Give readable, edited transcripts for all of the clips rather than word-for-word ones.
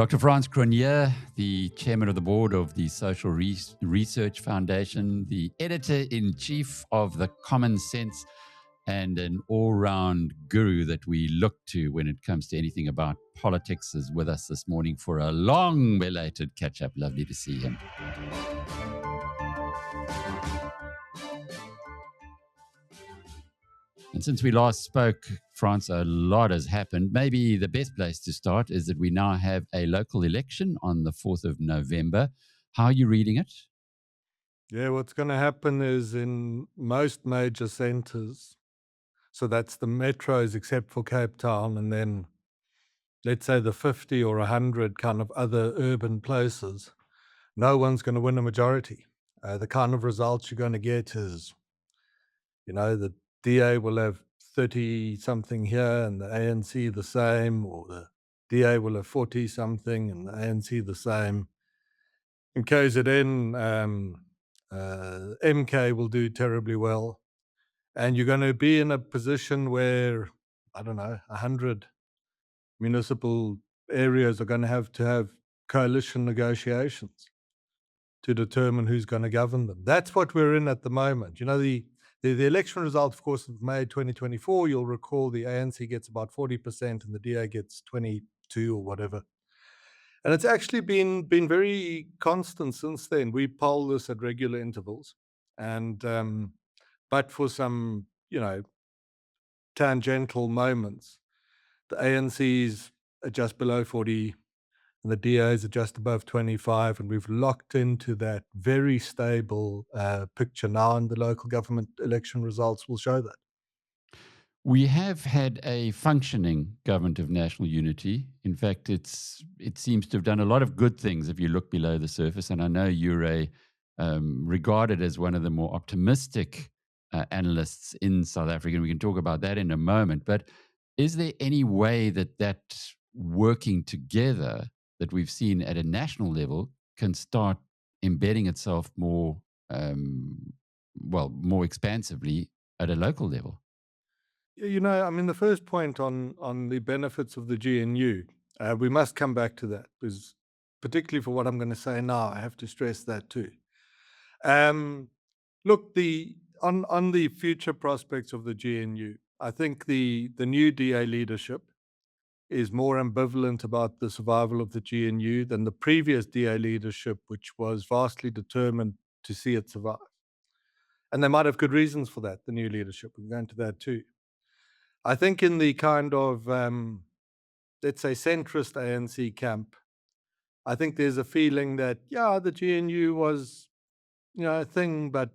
Dr. Frans Cronje, the chairman of the board of the Social Research Foundation, the editor-in-chief of The Common Sense, and an all-round guru that we look to when it comes to anything about politics, is with us this morning for a long belated catch-up. Lovely to see him. And since we last spoke, France, a lot has happened. Maybe the best place to start is that we now have a local election on the 4th of November. How are you reading it? Yeah, what's going to happen is in most major centres, so that's the metros except for Cape Town, and then let's say the 50 or 100 kind of other urban places, no one's going to win a majority. The kind of results you're going to get is, the DA will have 30 something here and the ANC the same, or the DA will have 40 something and the ANC the same. In KZN, MK will do terribly well. And you're going to be in a position where, I don't know, 100 municipal areas are going to have coalition negotiations to determine who's going to govern them. That's what we're in at the moment. The election result, of course, of May 2024, you'll recall the ANC gets about 40% and the DA gets 22 or whatever. And it's actually been very constant since then. We poll this at regular intervals. And but for some, tangential moments, the ANCs are just below 40 and the DAs are just above 25, and we've locked into that very stable picture now, and the local government election results will show that. We have had a functioning government of national unity. In fact, it seems to have done a lot of good things if you look below the surface. And I know you're regarded as one of the more optimistic analysts in South Africa, and we can talk about that in a moment. But is there any way that working together that we've seen at a national level can start embedding itself more expansively at a local level? The first point on the benefits of the GNU, we must come back to that, because particularly for what I'm going to say now, I have to stress that too. Look, on the future prospects of the GNU, I think the new DA leadership is more ambivalent about the survival of the GNU than the previous DA leadership, which was vastly determined to see it survive. And they might have good reasons for that, the new leadership. We'll go into that too. I think in the kind of, let's say, centrist ANC camp, I think there's a feeling that, the GNU was, a thing, but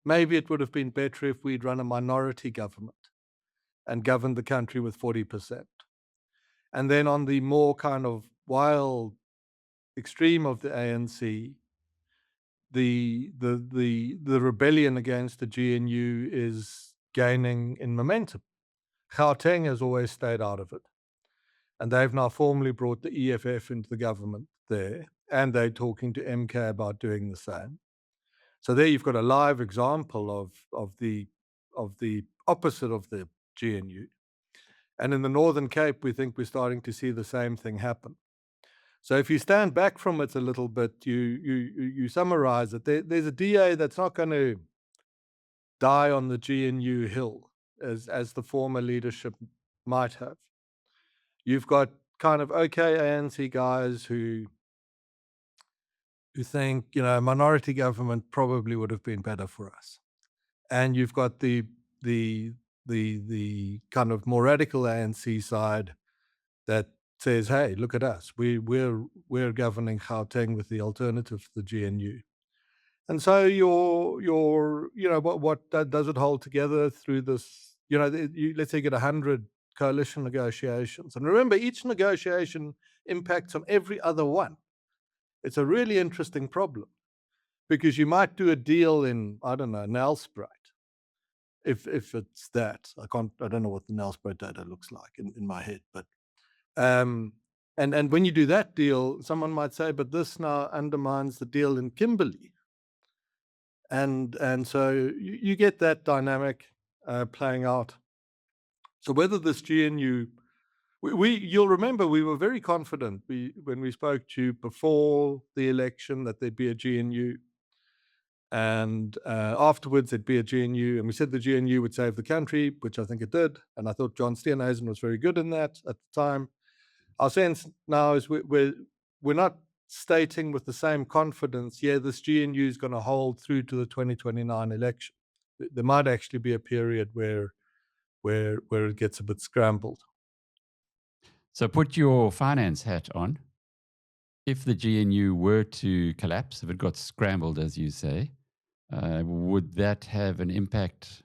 maybe it would have been better if we'd run a minority government and governed the country with 40%. And then on the more kind of wild extreme of the ANC, the rebellion against the GNU is gaining in momentum. Gauteng has always stayed out of it. And they've now formally brought the EFF into the government there, and they're talking to MK about doing the same. So there you've got a live example of the opposite of the GNU. And in the Northern Cape, we think we're starting to see the same thing happen. So if you stand back from it a little bit, you summarize it. There's a DA that's not going to die on the GNU hill as the former leadership might have. You've got kind of okay ANC guys who think, minority government probably would have been better for us. And you've got the kind of more radical ANC side that says, hey, look at us. We're governing Gauteng with the alternative to the GNU. And so what does it hold together through this? Let's say you get 100 coalition negotiations. And remember, each negotiation impacts on every other one. It's a really interesting problem, because you might do a deal in, I don't know, Nelspruit, if it's that. I don't know what the Nelspruit data looks like in my head, but and when you do that deal, someone might say, but this now undermines the deal in Kimberley. And so you get that dynamic playing out. So whether this GNU You'll remember we were very confident when we spoke to you before the election that there'd be a GNU, and afterwards there'd be a GNU, and we said the GNU would save the country, which I think it did, and I thought John Steenhuisen was very good in that at the time. Our sense now is we're not stating with the same confidence, yeah, this GNU is going to hold through to the 2029 election. There might actually be a period where it gets a bit scrambled. So put your finance hat on. If the GNU were to collapse, if it got scrambled, as you say, would that have an impact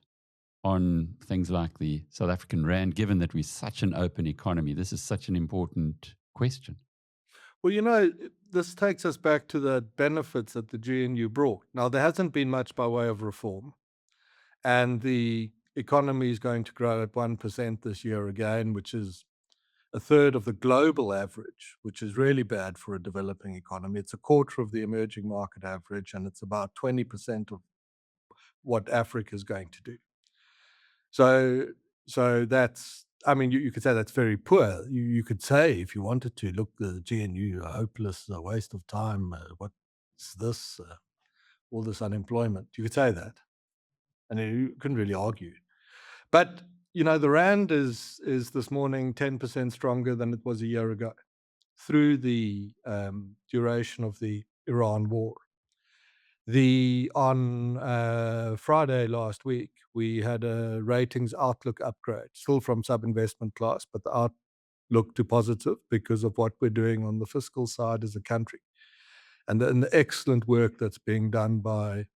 on things like the South African rand, given that we're such an open economy? This is such an important question. Well, this takes us back to the benefits that the GNU brought. Now, there hasn't been much by way of reform, and the economy is going to grow at 1% this year again, which is a third of the global average, which is really bad for a developing economy. It's a quarter of the emerging market average, and it's about 20% of what Africa is going to do. So, that's, I mean, you could say that's very poor. You could say, if you wanted to, look, the GNU are hopeless, a waste of time. What's this? All this unemployment. You could say that, and you couldn't really argue. But the rand is this morning 10% stronger than it was a year ago through the duration of the Iran war. On Friday last week, we had a ratings outlook upgrade, still from sub-investment class, but the outlook to positive because of what we're doing on the fiscal side as a country, and the excellent work that's being done by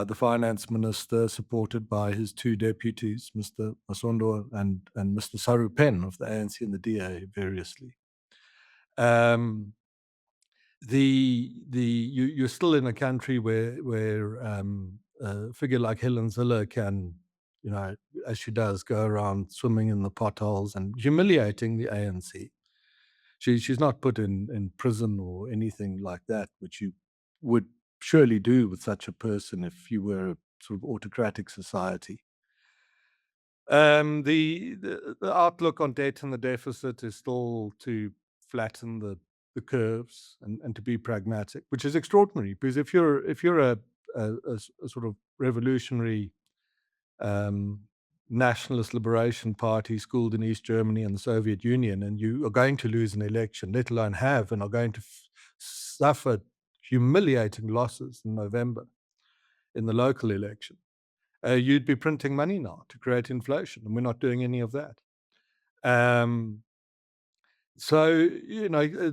the finance minister, supported by his two deputies, Mr. Masondo and Mr. Saru Pen of the ANC and the DA variously. You're still in a country where a figure like Helen Zille can, as she does, go around swimming in the potholes and humiliating the ANC. She's not put in prison or anything like that, which you would surely do with such a person if you were a sort of autocratic society. The outlook on debt and the deficit is still to flatten the curves and to be pragmatic, which is extraordinary, because if you're a sort of revolutionary nationalist liberation party schooled in East Germany and the Soviet Union, and you are going to lose an election, let alone have, and are going to suffer humiliating losses in November in the local election, you'd be printing money now to create inflation, and we're not doing any of that. So,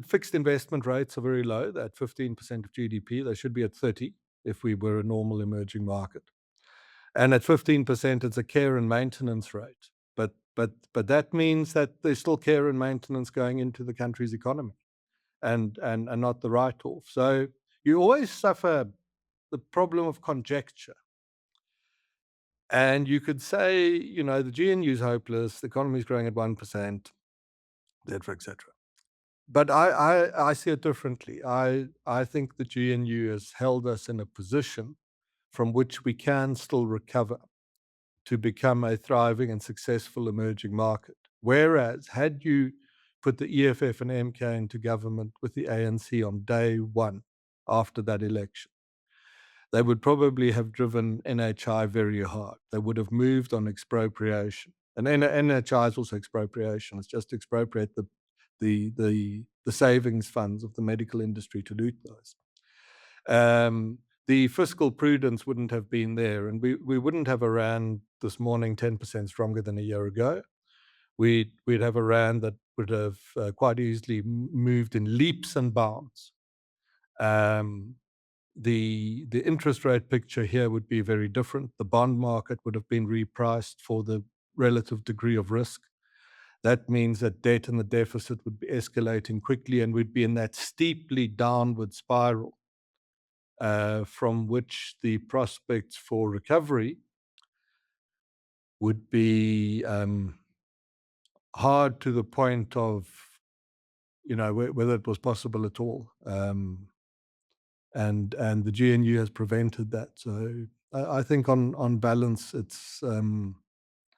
fixed investment rates are very low. They're at 15% of GDP. They should be at 30 if we were a normal emerging market. And at 15%, it's a care and maintenance rate. But that means that there's still care and maintenance going into the country's economy, and not the write-off. So you always suffer the problem of conjecture. And you could say, the GNU is hopeless, the economy is growing at 1%, et cetera, et cetera. But I see it differently. I think the GNU has held us in a position from which we can still recover to become a thriving and successful emerging market. Whereas, had you put the EFF and MK into government with the ANC on day one after that election, they would probably have driven NHI very hard. They would have moved on expropriation. And NHI is also expropriation. It's just expropriate the savings funds of the medical industry to loot those. The fiscal prudence wouldn't have been there, and we wouldn't have a rand this morning 10% stronger than a year ago. We'd have a rand that would have quite easily moved in leaps and bounds. The interest rate picture here would be very different. The bond market would have been repriced for the relative degree of risk. That means that debt and the deficit would be escalating quickly, and we'd be in that steeply downward spiral from which the prospects for recovery would be hard to the point of, whether it was possible at all. And the GNU has prevented that. So I think on balance, it's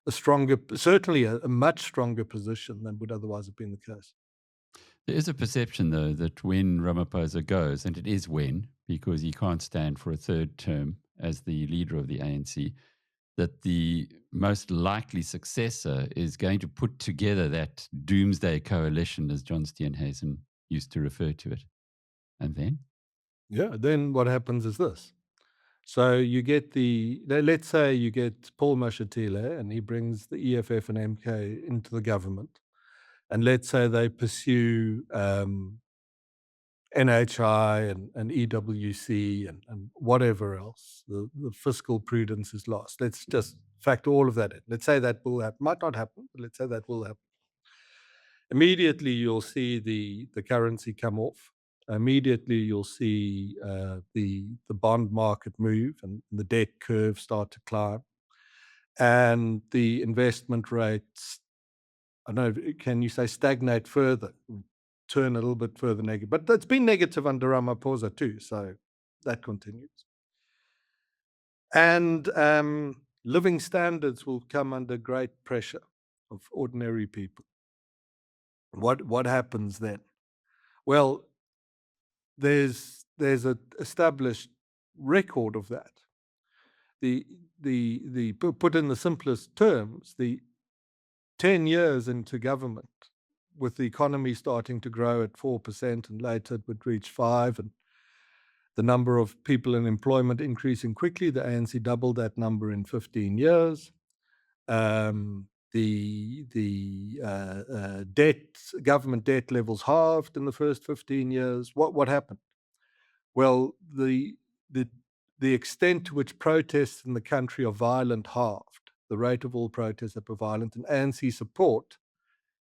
certainly a much stronger position than would otherwise have been the case. There is a perception, though, that when Ramaphosa goes, and it is when, because he can't stand for a third term as the leader of the ANC, that the most likely successor is going to put together that doomsday coalition, as John Steenhuisen used to refer to it. And then? Yeah, then what happens is this. So you get let's say you get Paul Mashatile and he brings the EFF and MK into the government. And let's say they pursue NHI and EWC and whatever else. The fiscal prudence is lost. Let's just factor all of that in. Let's say that will happen. Might not happen, but let's say that will happen. Immediately, you'll see the currency come off. Immediately, you'll see the bond market move and the debt curve start to climb. And the investment rates, I don't know, can you say stagnate further, turn a little bit further negative? But it's been negative under Ramaphosa too, so that continues. And living standards will come under great pressure of ordinary people. What happens then? Well, there's an established record of that. Put in the simplest terms, the 10 years into government, with the economy starting to grow at 4% and later it would reach 5%, and the number of people in employment increasing quickly, the ANC doubled that number in 15 years. Government debt levels halved in the first 15 years. What happened? Well, the extent to which protests in the country are violent halved. The rate of all protests that were violent, and ANC support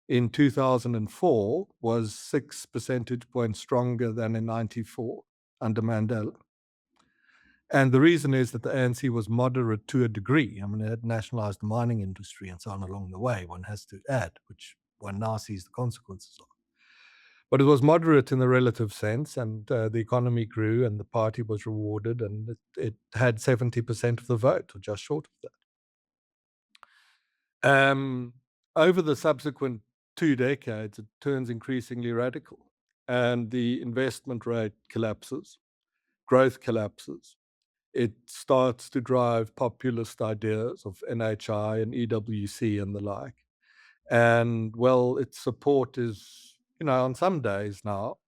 in 2004 was 6 percentage points stronger than in 94 under Mandela. And the reason is that the ANC was moderate to a degree. I mean, it had nationalized the mining industry and so on along the way, one has to add, which one now sees the consequences of. But it was moderate in the relative sense, and the economy grew and the party was rewarded, and it had 70% of the vote, or just short of that. Over the subsequent 2 decades, it turns increasingly radical, and the investment rate collapses, growth collapses. It starts to drive populist ideas of NHI and EWC and the like. And, well, its support is, on some days now,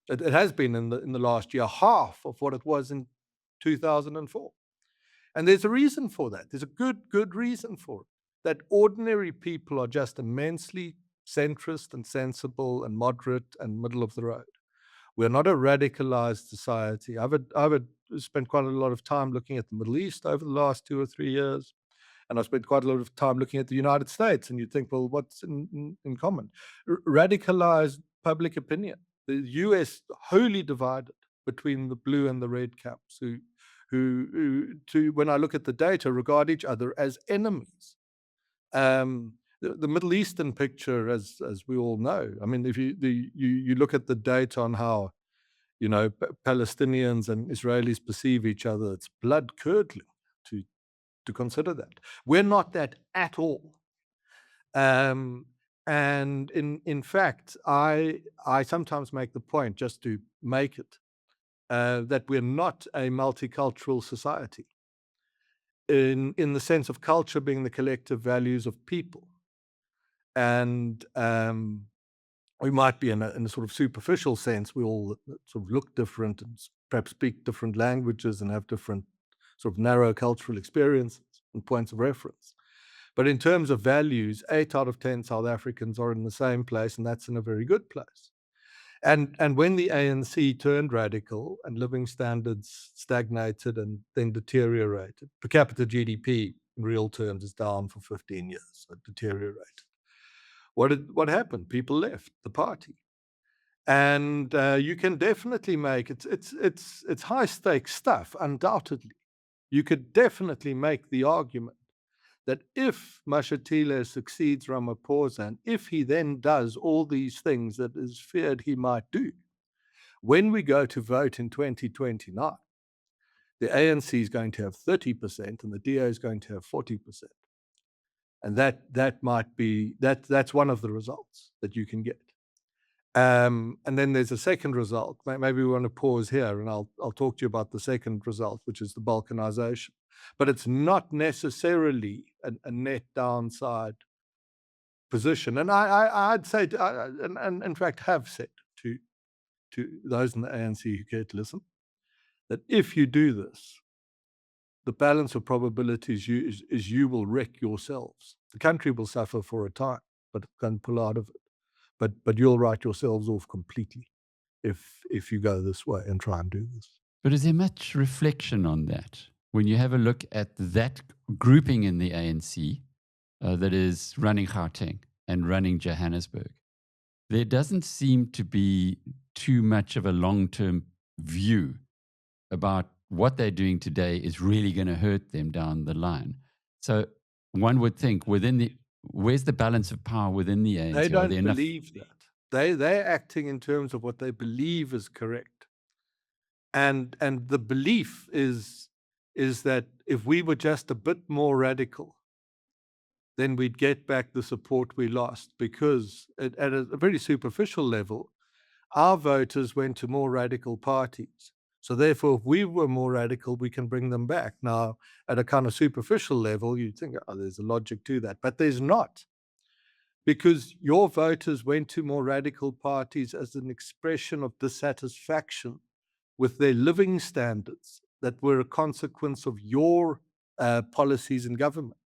it has been in the last year, half of what it was in 2004. And there's a reason for that. There's a good reason for it. That ordinary people are just immensely centrist and sensible and moderate and middle of the road. We're not a radicalized society. I've spent quite a lot of time looking at the Middle East over the last 2 or 3 years, and I've spent quite a lot of time looking at the United States, and you'd think, well, what's in common? Radicalized public opinion. The US wholly divided between the blue and the red caps, who when I look at the data, regard each other as enemies. The Middle Eastern picture, as we all know, I mean, if you look at the data on how Palestinians and Israelis perceive each other, it's blood curdling to consider that. We're not that at all. And in fact, I sometimes make the point, just to make it, that we're not a multicultural society in the sense of culture being the collective values of people. And we might be in a sort of superficial sense, we all sort of look different and perhaps speak different languages and have different sort of narrow cultural experiences and points of reference. But in terms of values, 8 out of 10 South Africans are in the same place, and that's in a very good place. And when the ANC turned radical and living standards stagnated and then deteriorated, per capita GDP in real terms is down for 15 years, so it deteriorated. What happened? People left the party. And you can definitely make it's high stakes stuff, undoubtedly. You could definitely make the argument that if Mashatile succeeds Ramaphosa, and if he then does all these things that is feared he might do, when we go to vote in 2029, the ANC is going to have 30% and the DA is going to have 40%. and that might be that's one of the results that you can get. And then there's a second result. Maybe we want to pause here, and I'll talk to you about the second result, which is the balkanization. But it's not necessarily a net downside position. And I'd say, and in fact have said to those in the ANC who care to listen, that if you do this, the balance of probabilities is you will wreck yourselves. The country will suffer for a time, but it can pull out of it. But you'll write yourselves off completely if you go this way and try and do this. But is there much reflection on that? When you have a look at that grouping in the ANC that is running Gauteng and running Johannesburg, there doesn't seem to be too much of a long-term view about what they're doing today is really going to hurt them down the line. So one would think where's the balance of power within the ANC? They don't believe that. They're acting in terms of what they believe is correct. And the belief is that if we were just a bit more radical, then we'd get back the support we lost, because at a very superficial level, our voters went to more radical parties. So therefore, if we were more radical, we can bring them back. Now, at a kind of superficial level, you'd think, oh, there's a logic to that, but there's not. Because your voters went to more radical parties as an expression of dissatisfaction with their living standards that were a consequence of your policies in government.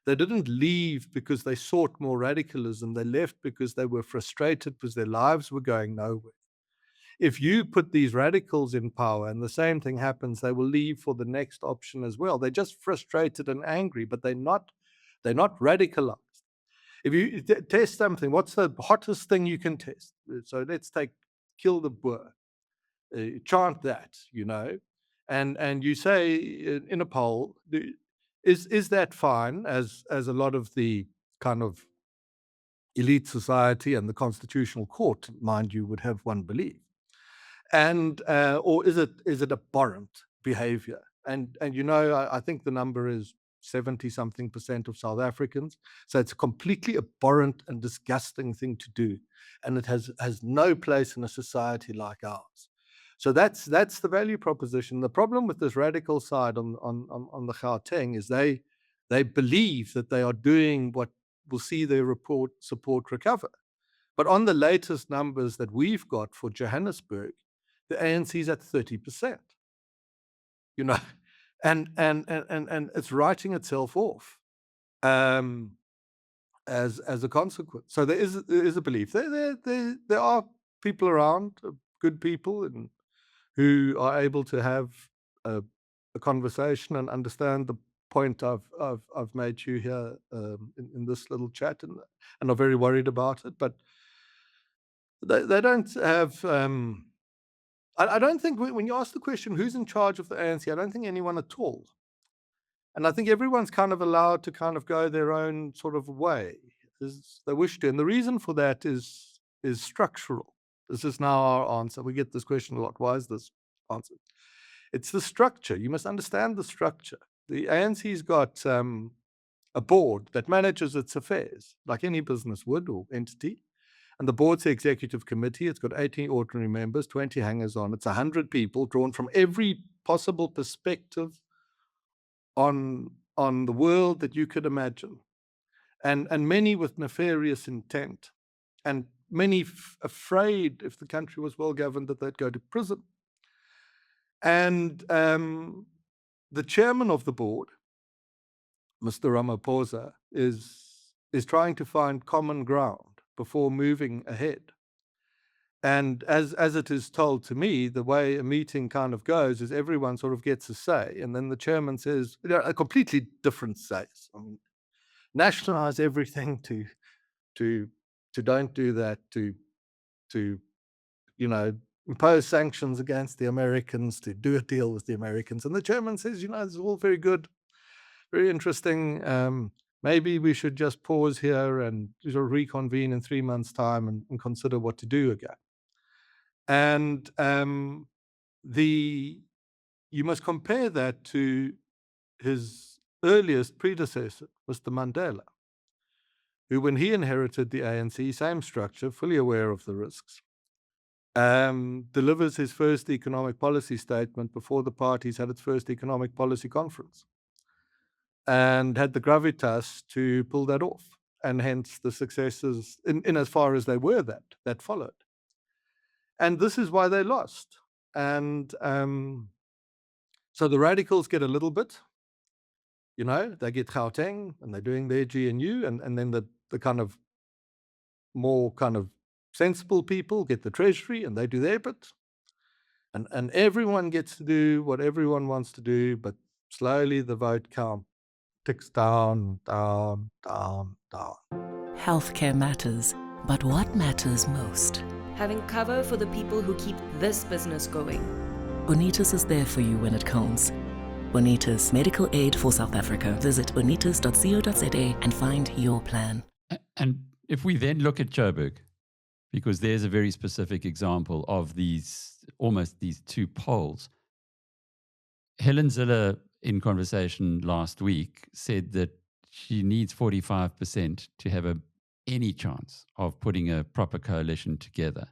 They didn't leave because they sought more radicalism. They left because they were frustrated because their lives were going nowhere. If you put these radicals in power and the same thing happens, they will leave for the next option as well. They're just frustrated and angry, but they're not radicalized. If you test something, what's the hottest thing you can test? So let's take kill the Boer. Chant that, and you say in a poll, is that fine, as a lot of the kind of elite society and the constitutional court, mind you, would have one believe, and or is it abhorrent behavior? And I think the number is 70-something% of South Africans. So it's a completely abhorrent and disgusting thing to do, and it has no place in a society like ours. So that's the value proposition. The problem with this radical side on the Gauteng is they believe that they are doing what will see their support recover. But on the latest numbers that we've got for Johannesburg, the ANC is at 30%. And it's writing itself off as a consequence. So there is a belief. There are people around, good people, and who are able to have a conversation and understand the point I've made to you here in this little chat, and are very worried about it. But they don't have. I don't think when you ask the question, who's in charge of the ANC, I don't think anyone at all. And I think everyone's kind of allowed to kind of go their own sort of way as they wish to. And the reason for that is structural. This is now our answer. We get this question a lot. Why is this answered? It's the structure. You must understand the structure. The ANC's got a board that manages its affairs, like any business would or entity. And the board's the executive committee. It's got 18 ordinary members, 20 hangers on. It's 100 people drawn from every possible perspective on the world that you could imagine, and many with nefarious intent, and many afraid, if the country was well governed, that they'd go to prison. And the chairman of the board, Mr. Ramaphosa, is trying to find common ground before moving ahead. And as it is told to me, the way a meeting kind of goes is everyone sort of gets a say, and then the chairman says, a completely different says. I mean, nationalize everything, to don't do that, to impose sanctions against the Americans, to do a deal with the Americans. And the chairman says, this is all very good, very interesting. Maybe we should just pause here and sort of reconvene in 3 months' time and consider what to do again. And you must compare that to his earliest predecessor, Mr. Mandela. who, when he inherited the ANC, same structure, fully aware of the risks, delivers his first economic policy statement before the party's had its first economic policy conference, and had the gravitas to pull that off, and hence the successes in as far as they were that followed. And this is why they lost. And so the radicals get a little bit, they get Gauteng and they're doing their GNU, and then the kind of more kind of sensible people get the treasury and they do their bit. And everyone gets to do what everyone wants to do, but slowly the vote count ticks down, down, down, down. Healthcare matters, but what matters most? Having cover for the people who keep this business going. Bonitas is there for you when it counts. Bonitas, medical aid for South Africa. Visit bonitas.co.za and find your plan. And if we then look at Joburg, because there's a very specific example of almost these two poles. Helen Zille, in conversation last week, said that she needs 45% to have any chance of putting a proper coalition together.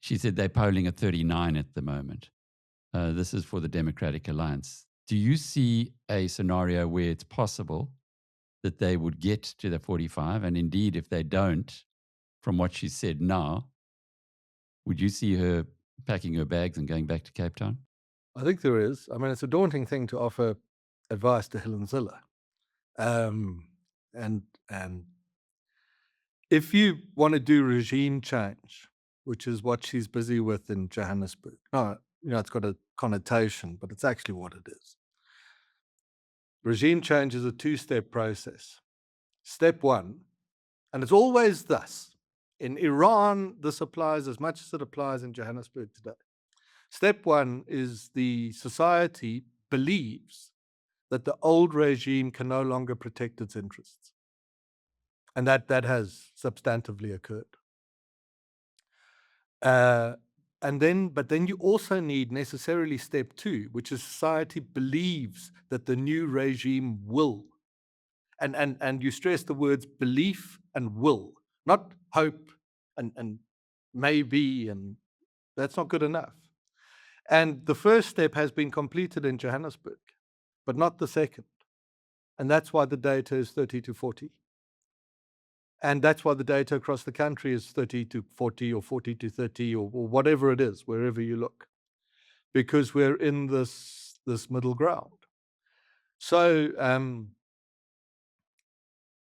She said they're polling at 39 at the moment. This is for the Democratic Alliance. Do you see a scenario where it's possible that they would get to the 45? And indeed, if they don't, from what she said now, would you see her packing her bags and going back to Cape Town? I think there is. I mean, it's a daunting thing to offer advice to Helen Zille. And if you want to do regime change, which is what she's busy with in Johannesburg, it's got a connotation, but it's actually what it is. Regime change is a two-step process. Step one, and it's always thus. In Iran, this applies as much as it applies in Johannesburg today. Step one is the society believes that the old regime can no longer protect its interests. And that has substantively occurred. But then you also need necessarily step two, which is society believes that the new regime will. And you stress the words belief and will, not hope and maybe, and that's not good enough. And the first step has been completed in Johannesburg, but not the second. And that's why the data is 30 to 40. And that's why the data across the country is 30 to 40 or 40 to 30 or whatever it is, wherever you look, because we're in this middle ground. So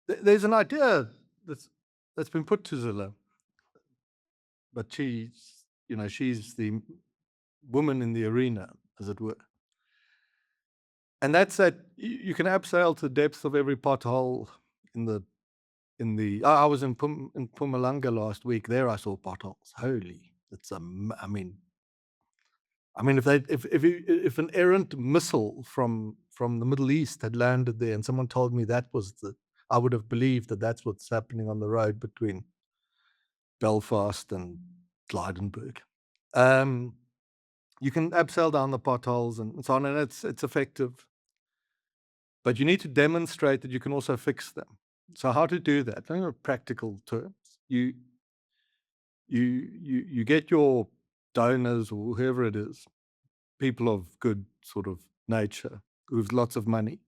there's an idea that's been put to Zille, but she's the woman in the arena, as it were. And that's that you can abseil to the depths of every pothole I was in Mpumalanga last week. There I saw potholes. Holy, if an errant missile from the Middle East had landed there and someone told me I would have believed that that's what's happening on the road between Belfast and Lydenburg. You can abseil down the potholes and so on, and it's effective. But you need to demonstrate that you can also fix them. So how to do that? In practical terms, you get your donors or whoever it is, people of good sort of nature who've lots of money,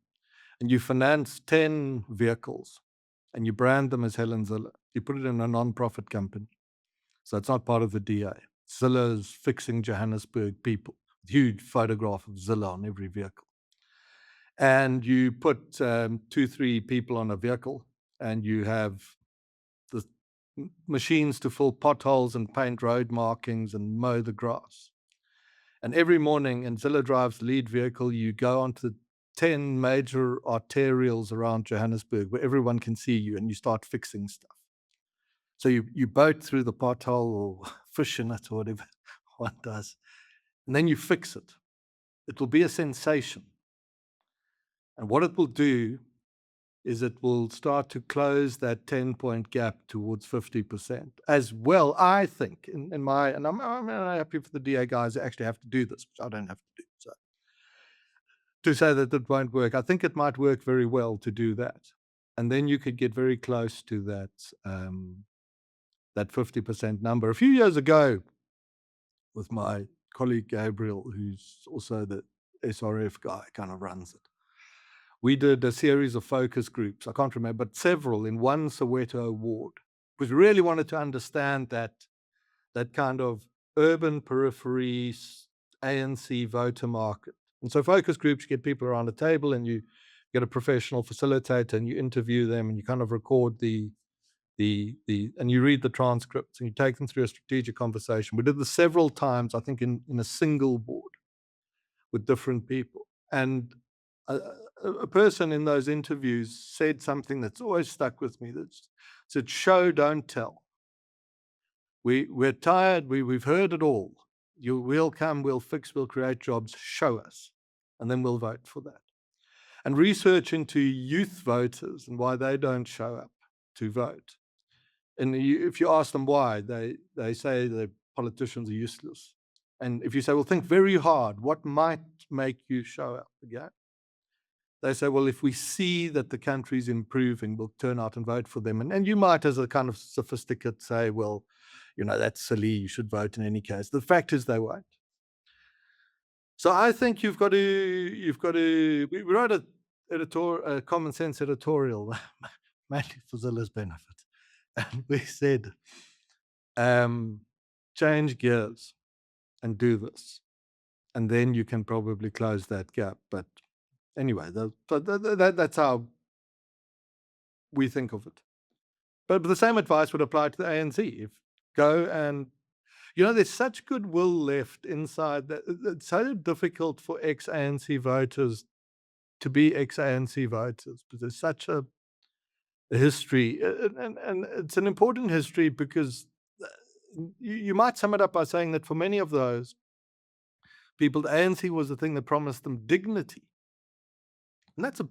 and you finance 10 vehicles and you brand them as Helen Zille. You put it in a non-profit company. So it's not part of the DA. Zille's fixing Johannesburg people. Huge photograph of Zille on every vehicle. And you put 2-3 people on a vehicle, and you have the machines to fill potholes and paint road markings and mow the grass. And every morning, and Zille drives the lead vehicle, you go onto 10 major arterials around Johannesburg where everyone can see you, and you start fixing stuff. So you boat through the pothole or fish in it or whatever one does, and then you fix it. It will be a sensation. And what it will do is it will start to close that 10-point gap towards 50% as well, I think, and I'm happy for the DA guys that actually have to do this, which I don't have to do. So to say that it won't work, I think it might work very well to do that. and then you could get very close to that 50% number. A few years ago, with my colleague Gabriel, who's also the SRF guy, kind of runs it, we did a series of focus groups. I can't remember, but several in one Soweto ward, because we really wanted to understand that kind of urban periphery ANC voter market. And so focus groups, you get people around a table and you get a professional facilitator and you interview them and you kind of record and you read the transcripts and you take them through a strategic conversation. We did this several times, I think, in a single board with different people. And a person in those interviews said something that's always stuck with me. That said, "Show, don't tell. We're tired. We've heard it all. We'll come, we'll fix, we'll create jobs. Show us, and then we'll vote for that." And research into youth voters and why they don't show up to vote. And if you ask them why, they say the politicians are useless. And if you say, well, think very hard, what might make you show up again? They say, well, if we see that the country's improving, we'll turn out and vote for them. And you might, as a kind of sophisticate, say, well, that's silly, you should vote in any case. The fact is they won't. So I think you've got to, we wrote a common sense editorial, mainly for Zilla's benefit. And we said, change gears and do this. And then you can probably close that gap. But anyway, that's how we think of it. But the same advice would apply to the ANC. If go and, there's such goodwill left inside that it's so difficult for ex-ANC voters to be ex-ANC voters, but there's such a history, and it's an important history because you might sum it up by saying that for many of those people, the ANC was the thing that promised them dignity. And that's a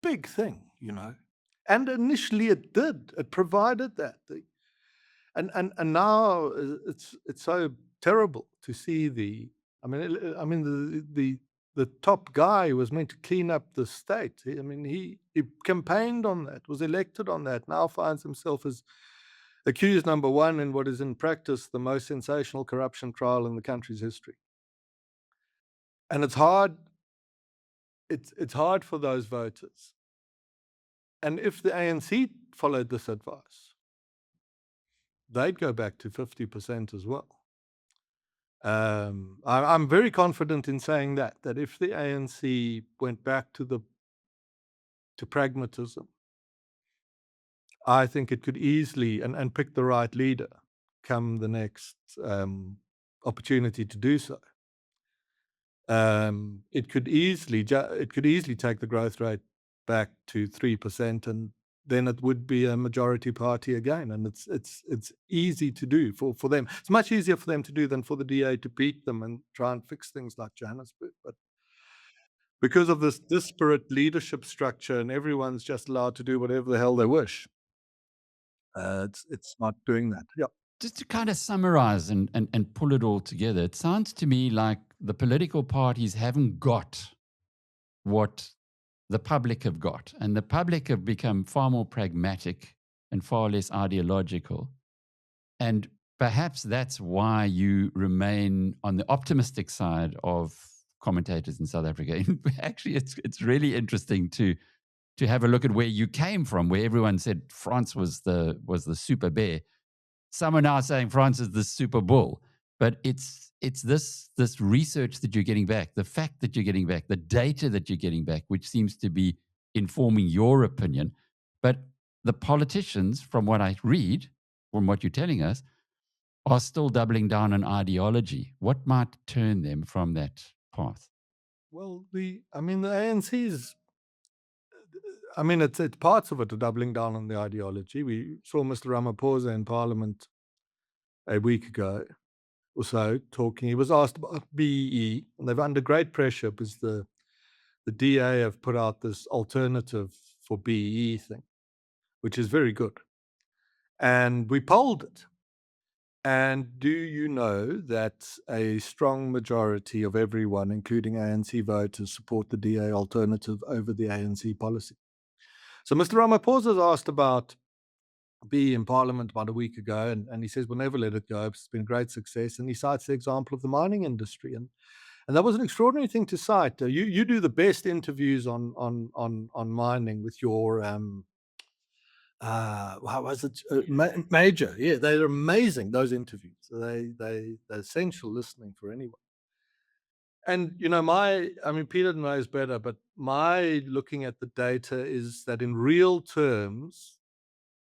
big thing, And initially it did. It provided that. And now it's so terrible to see the top guy was meant to clean up the state. He campaigned on that, was elected on that, now finds himself as accused number one in what is in practice the most sensational corruption trial in the country's history. And it's hard. It's hard for those voters. And if the ANC followed this advice, they'd go back to 50% as well. I'm very confident in saying that if the ANC went back to pragmatism, I think it could easily, and pick the right leader, come the next opportunity to do so. It could easily take the growth rate back to 3%, and then it would be a majority party again. And it's easy to do for them. It's much easier for them to do than for the DA to beat them and try and fix things like Johannesburg. But because of this disparate leadership structure and everyone's just allowed to do whatever the hell they wish, it's not doing that. Yeah. Just to kind of summarize and pull it all together, it sounds to me like the political parties haven't got what the public have got. And the public have become far more pragmatic and far less ideological. And perhaps that's why you remain on the optimistic side of commentators in South Africa. Actually, it's really interesting to have a look at where you came from, where everyone said France was the super bear. Some are now saying France is the super bull. But it's this research that you're getting back, the fact that you're getting back, the data that you're getting back, which seems to be informing your opinion. But the politicians, from what I read, from what you're telling us, are still doubling down on ideology. What might turn them from that path? Well, the ANC's, it's parts of it are doubling down on the ideology. We saw Mr. Ramaphosa in Parliament a week ago or so talking. He was asked about BEE, and they've under great pressure because the DA have put out this alternative for BEE thing, which is very good. And we polled it. And do you know that a strong majority of everyone, including ANC voters, support the DA alternative over the ANC policy? So Mr. Ramaphosa was asked about be in Parliament about a week ago, and he says we'll never let it go. It's been a great success, and he cites the example of the mining industry, and that was an extraordinary thing to cite. You do the best interviews on mining with your how was it Major? Yeah, they're amazing, those interviews. They're essential listening for anyone. And Peter knows better, but my looking at the data is that in real terms,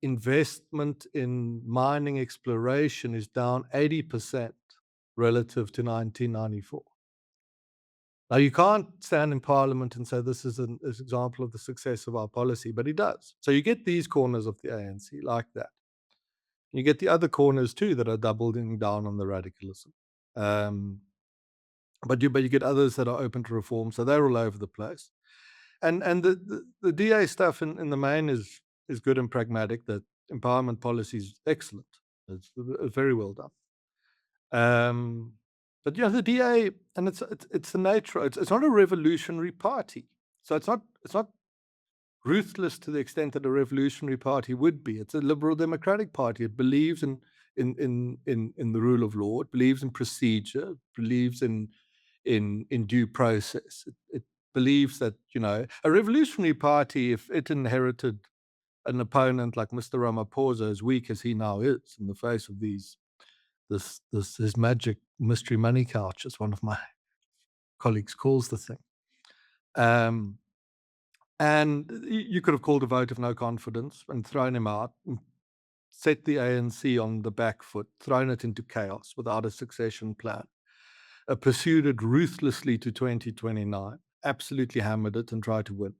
investment in mining exploration is down 80% relative to 1994. Now, you can't stand in Parliament and say this is an example of the success of our policy, but he does. So you get these corners of the ANC like that. You get the other corners too that are doubling down on the radicalism. But you get others that are open to reform, so they're all over the place. And the DA stuff in the main is good and pragmatic. The empowerment policy is excellent. It's very well done. But the DA, and it's the nature. It's not a revolutionary party, so it's not ruthless to the extent that a revolutionary party would be. It's a liberal democratic party. It believes in the rule of law. It believes in procedure. It believes in due process. It believes that a revolutionary party, if it inherited an opponent like Mr. Ramaphosa, as weak as he now is in the face of his magic mystery money couch, as one of my colleagues calls the thing. And you could have called a vote of no confidence and thrown him out, and set the ANC on the back foot, thrown it into chaos without a succession plan, pursued it ruthlessly to 2029, absolutely hammered it and tried to win.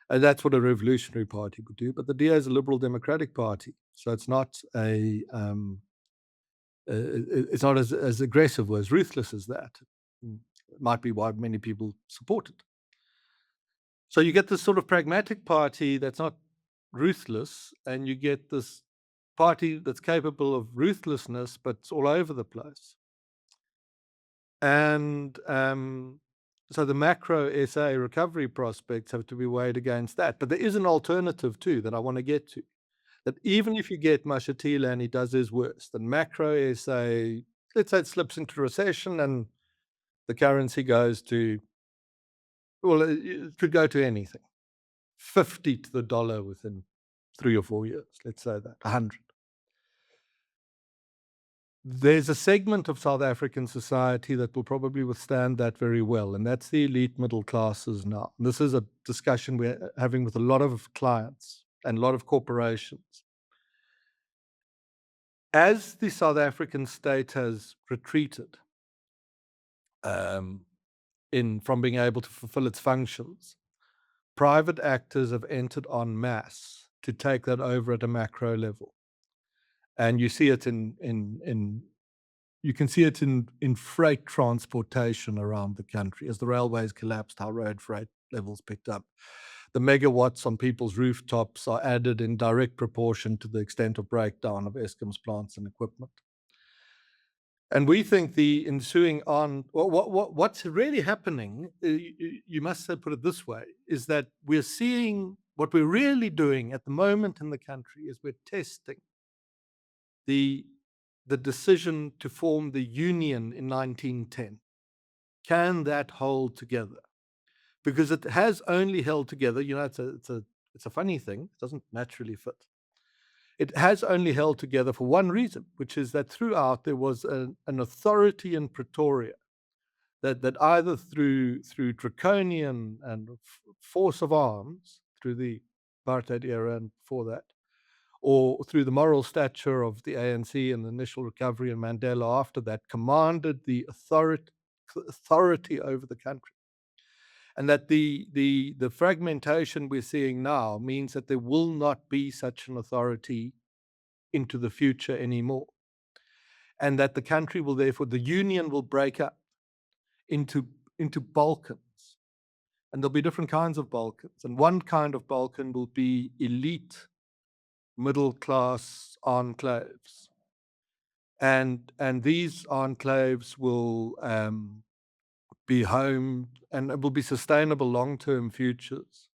And that's what a revolutionary party would do. But the DA is a liberal democratic party, so it's not it's not as aggressive or as ruthless as that. It might be why many people support it. So you get this sort of pragmatic party that's not ruthless, and you get this party that's capable of ruthlessness, but it's all over the place. And so the macro SA recovery prospects have to be weighed against that. But there is an alternative too that I want to get to. That even if you get Mashatile and he does his worst, then macro SA, let's say it slips into recession and the currency goes to, well, it could go to anything. 50 to the dollar within 3 or 4 years, let's say that, 100. There's a segment of South African society that will probably withstand that very well, and that's the elite middle classes now. And this is a discussion we're having with a lot of clients and a lot of corporations. As the South African state has retreated from being able to fulfill its functions, private actors have entered en masse to take that over at a macro level. And you see it you can see it in freight transportation around the country. As the railways collapsed, how road freight levels picked up. The megawatts on people's rooftops are added in direct proportion to the extent of breakdown of Eskom's plants and equipment. And we think the ensuing what's really happening, you must put it this way, is that we're seeing what we're really doing at the moment in the country is we're testing the decision to form the union in 1910. Can that hold together? Because it has only held together, it's a funny thing, it doesn't naturally fit. It has only held together for one reason, which is that throughout there was an authority in Pretoria that either through draconian and force of arms, through the apartheid era and before that, or through the moral stature of the ANC and the initial recovery and Mandela after that, commanded the authority over the country. And that the fragmentation we're seeing now means that there will not be such an authority into the future anymore. And that the country will therefore, the union will break up into Balkans. And there'll be different kinds of Balkans. And one kind of Balkan will be elite middle class enclaves. And these enclaves will be home, and it will be sustainable long-term futures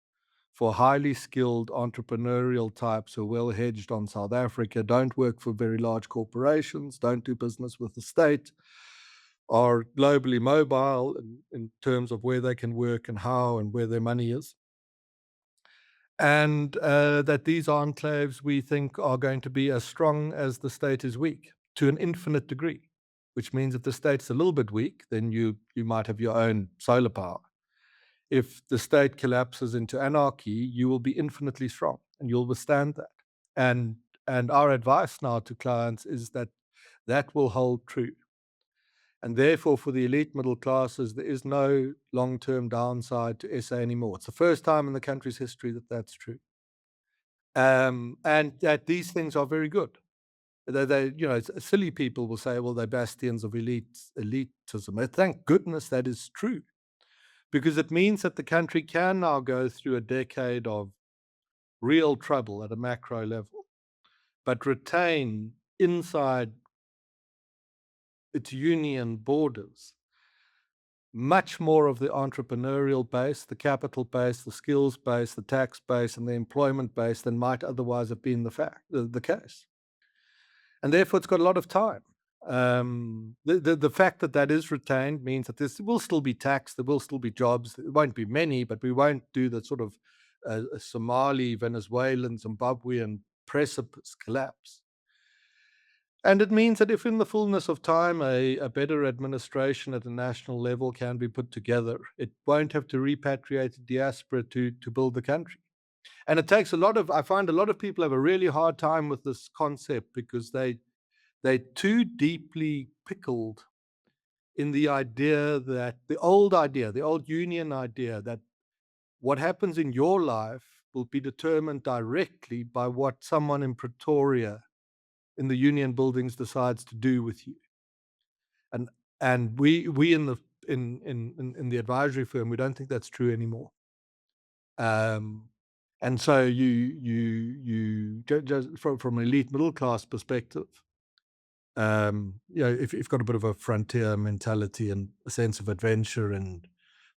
for highly skilled entrepreneurial types who are well hedged on South Africa, don't work for very large corporations, don't do business with the state, are globally mobile in terms of where they can work and how and where their money is. And that these enclaves, we think, are going to be as strong as the state is weak to an infinite degree, which means if the state's a little bit weak, then you might have your own solar power. If the state collapses into anarchy, you will be infinitely strong and you'll withstand that. And our advice now to clients is that that will hold true. And therefore, for the elite middle classes, there is no long-term downside to SA anymore. It's the first time in the country's history that that's true. And that these things are very good. They silly people will say, well, they're bastions of elitism. Thank goodness that is true, because it means that the country can now go through a decade of real trouble at a macro level, but retain inside its union borders much more of the entrepreneurial base, the capital base, the skills base, the tax base, and the employment base than might otherwise have been the case. And therefore, it's got a lot of time. The fact that that is retained means that there will still be tax, there will still be jobs. There won't be many, but we won't do the sort of Somali, Venezuelan, Zimbabwean precipice collapse. And it means that if in the fullness of time a better administration at a national level can be put together, it won't have to repatriate the diaspora to build the country. And it takes I find a lot of people have a really hard time with this concept because they're too deeply pickled in the idea that the old union idea that what happens in your life will be determined directly by what someone in Pretoria in the union buildings decides to do with you. And we in the advisory firm, we don't think that's true anymore. And so you just from an elite middle class perspective, if you've got a bit of a frontier mentality and a sense of adventure, and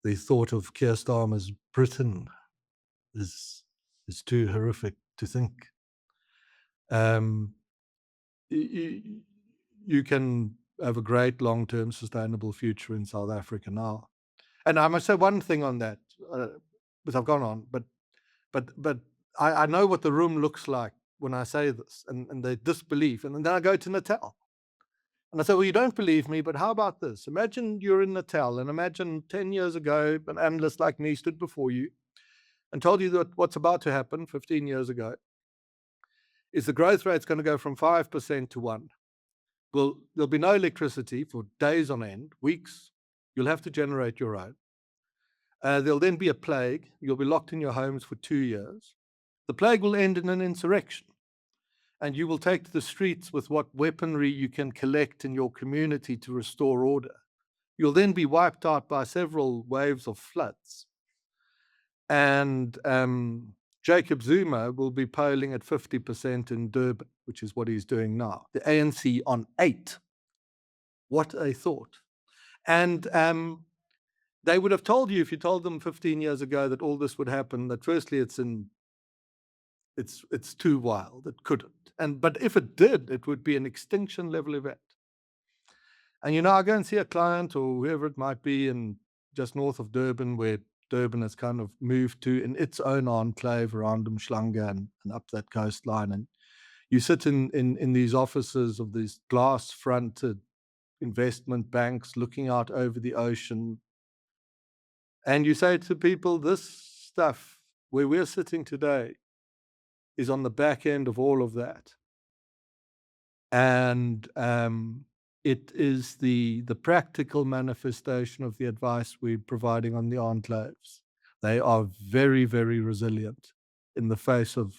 the thought of Keir Starmer's Britain is too horrific to think. You can have a great long-term sustainable future in South Africa now. And I must say one thing on that, because I've gone on, but I know what the room looks like when I say this, and they disbelief. And then I go to Natal. And I say, well, you don't believe me, but how about this? Imagine you're in Natal, and imagine 10 years ago, an analyst like me stood before you and told you that what's about to happen 15 years ago is the growth rate's going to go from 5% to 1%. Well, there'll be no electricity for days on end, weeks. You'll have to generate your own. There'll then be a plague. You'll be locked in your homes for 2 years. The plague will end in an insurrection, and you will take to the streets with what weaponry you can collect in your community to restore order. You'll then be wiped out by several waves of floods. And Jacob Zuma will be polling at 50% in Durban, which is what he's doing now. The ANC on 8%. What a thought. And they would have told you, if you told them 15 years ago that all this would happen, that firstly it's too wild. It couldn't. But if it did, it would be an extinction level event. And I go and see a client or whoever it might be in just north of Durban, where Durban has kind of moved to in its own enclave around Umhlanga and up that coastline. And you sit in these offices of these glass-fronted investment banks looking out over the ocean. And you say to people, this stuff where we're sitting today is on the back end of all of that. And it is the practical manifestation of the advice we're providing on the enclaves. They are very, very resilient in the face of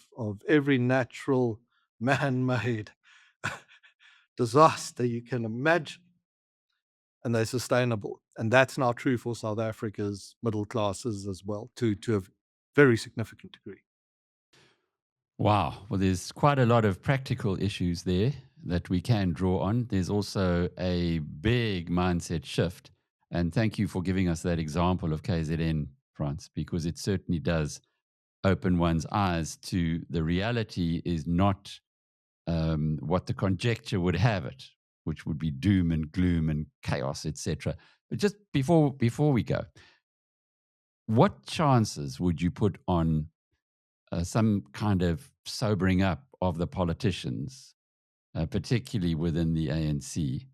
every natural, man-made disaster you can imagine. And they're sustainable. And that's now true for South Africa's middle classes as well, to a very significant degree. Wow. Well, there's quite a lot of practical issues there that we can draw on. There's also a big mindset shift. And thank you for giving us that example of KZN, Frans, because it certainly does open one's eyes to the reality is not what the conjecture would have it, which would be doom and gloom and chaos, etc. But just before we go, what chances would you put on some kind of sobering up of the politicians, particularly within the ANC,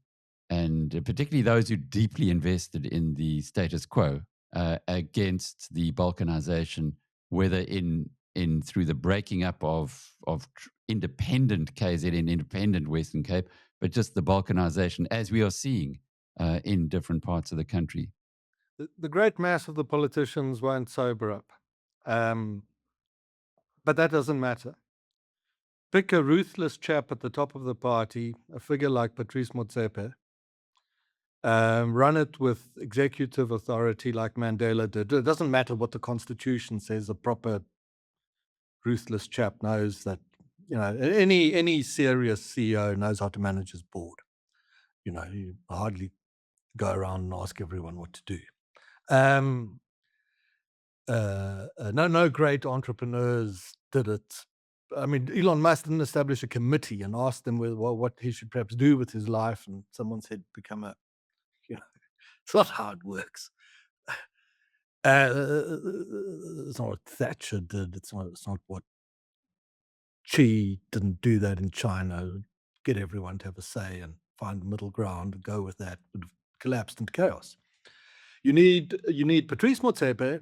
and particularly those who deeply invested in the status quo against the balkanization, whether in through the breaking up of independent KZN, independent Western Cape, but just the balkanization as we are seeing in different parts of the country? The great mass of the politicians won't sober up. But that doesn't matter. Pick a ruthless chap at the top of the party, a figure like Patrice Motsepe, run it with executive authority like Mandela did. It doesn't matter what the constitution says, a proper ruthless chap knows that, any serious CEO knows how to manage his board. You hardly go around and ask everyone what to do. No great entrepreneurs did it. I mean, Elon Musk didn't establish a committee and ask them what he should perhaps do with his life, and someone said, become a, it's not how it works. It's not what Thatcher did. It's not what Xi didn't do that in China. Get everyone to have a say and find the middle ground and go with that. Would have collapsed into chaos. You need Patrice Motsepe.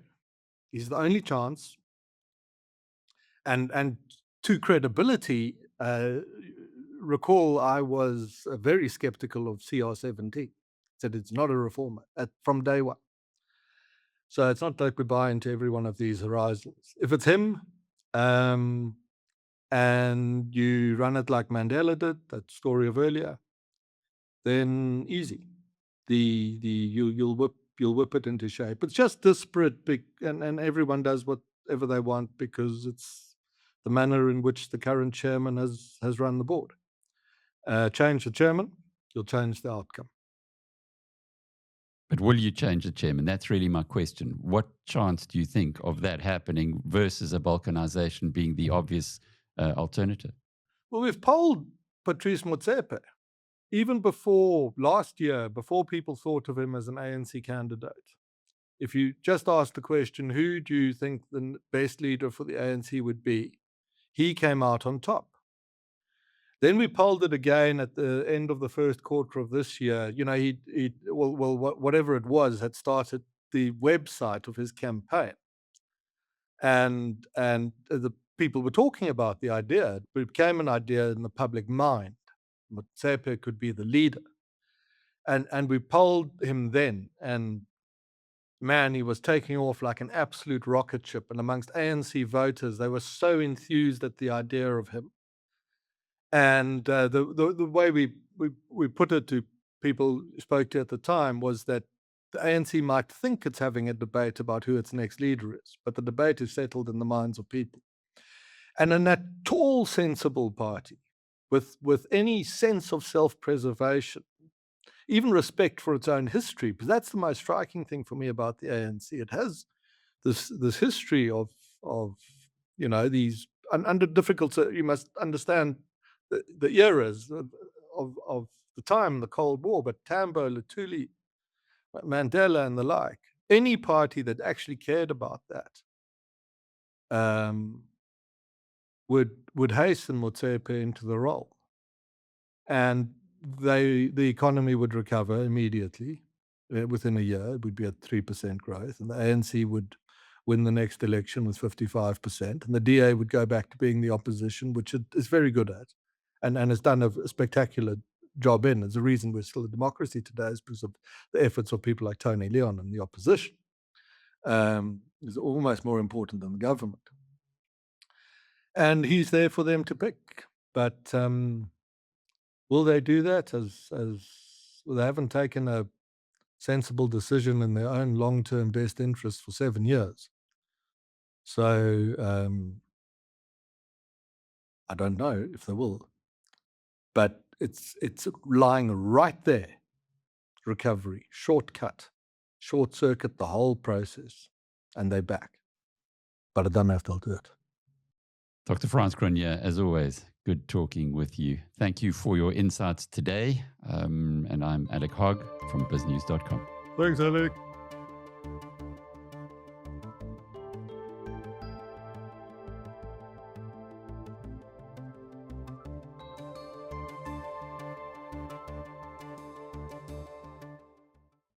He's the only chance. And to credibility, recall I was very skeptical of CR17. Said it's not a reformer from day one. So it's not like we buy into every one of these horizons. If it's him, and you run it like Mandela did, that story of earlier, then easy. You'll whip it into shape. It's just disparate, big, and everyone does whatever they want because it's the manner in which the current chairman has run the board. Change the chairman, you'll change the outcome. But will you change the chairman? That's really my question. What chance do you think of that happening versus a balkanization being the obvious alternative? Well, we've polled Patrice Motsepe. Even before last year, before people thought of him as an ANC candidate, if you just asked the question, who do you think the best leader for the ANC would be? He came out on top. Then we polled it again at the end of the first quarter of this year. Whatever it was, had started the website of his campaign. And the people were talking about the idea. It became an idea in the public mind. Motsepe could be the leader. And we polled him then, and man, he was taking off like an absolute rocket ship. And amongst ANC voters, they were so enthused at the idea of him. And the way we put it to people who spoke to at the time was that the ANC might think it's having a debate about who its next leader is, but the debate is settled in the minds of people. And in that tall, sensible party, with any sense of self-preservation, even respect for its own history, because that's the most striking thing for me about the ANC. It has this history of these under difficult. You must understand the eras of the time, the Cold War, but Tambo, Luthuli, Mandela, and the like. Any party that actually cared about that would hasten Motsepe into the role, and the economy would recover immediately. Within a year, it would be at 3% growth, and the ANC would win the next election with 55%, and the DA would go back to being the opposition, which it is very good at, and has done a spectacular job in. There's a reason we're still a democracy today is because of the efforts of people like Tony Leon and the opposition. Is almost more important than the government. And he's there for them to pick. But will they do that? Well, they haven't taken a sensible decision in their own long-term best interest for 7 years. So I don't know if they will. But it's lying right there. Recovery, shortcut, short circuit the whole process, and they're back. but I don't know if they'll do it. Dr. Frans Cronje, as always, good talking with you. Thank you for your insights today. And I'm Alec Hogg from biznews.com. Thanks, Alec.